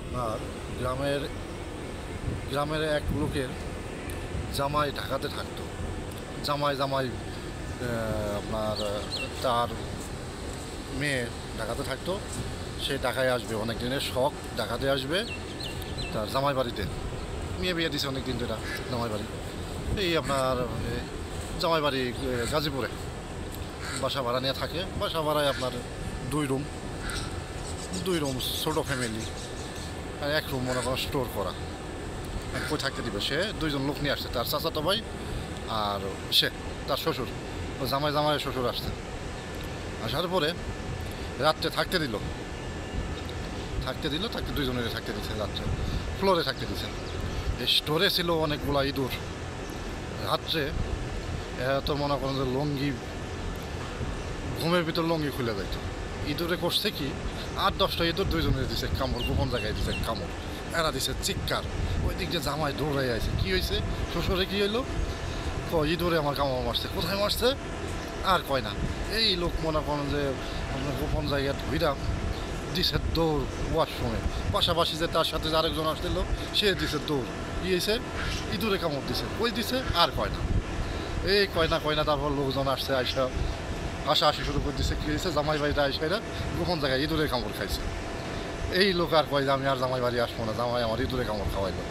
আপনার গ্রামের গ্রামের এক লোকের জামাই ঢাকাতে থাকতো। জামাই জামাই আপনার তার মেয়ে ঢাকাতে থাকতো। সে ঢাকায় আসবে, অনেক দিনের শখ ঢাকাতে আসবে তার জামাই বাড়িতে। মেয়ে বিয়ে দিছে অনেক দিন ধরে জামাই বাড়ি। এই আপনার জামাই বাড়ি গাজীপুরে বাসা ভাড়া নিয়ে থাকে। বাসা ভাড়ায় আপনার 2 রুম, 2 রুম, ছোটো ফ্যামিলি। আর 1 রুম মনে করেন স্টোর করা। আর কই থাকতে দিবে? সে 2জন লোক নিয়ে আসছে, তার চাচাতো ভাই আর সে তার শ্বশুর। ও জামাই জামাইয়ের শ্বশুর আসছে। আসার পরে রাত্রে থাকতে দিল, থাকতে 2জনের থাকতে দিচ্ছে। রাত্রে ফ্লোরে থাকতে দিচ্ছে। এই স্টোরে ছিল অনেকগুলা ইঁদুর। রাত্রে এত মনে করেন যে লঙ্গি, ঘুমের ভিতর লঙ্গি খুলে যাইত। ইঁদুরে করছে কি, 8-10টা ইঁদুর 2জনের দিছে কামড়, গোপন জায়গায় দিছে কামড়। এরা দিছে চিৎকার। ওই দিক যে জামাই দৌড়াই আছে। কি হয়েছে? শ্বশুরে কি হইলো? ইঁদুরে আমার কামড় মারছে। কোথায় মারছে? আর কয় না। এই লোক মনে করেন যে আপনার গোপন জায়গায় ধুইরা দিছে দৌড় ওয়াশরুমে। পাশাপাশি যে তার সাথে যে আরেকজন আসছিল সে দিছে দৌড়। কি হয়েছে? ইঁদুরে কামড় দিছে। ওই দিছে আর কয় না। এই কয় না, তারপর লোকজন আসছে, আইসা হাসাহাসি শুরু করে দিছে। কী হয়েছে? জামাই বাড়িটা আইসা এরা গোপন জায়গায় ইঁদুরে কামড় খাইছে। এই লোক আর কয় যে আমি আর জামাই বাড়ি আসবো না, জামাই আমার ইঁদুরে কামড় খাওয়াইলো।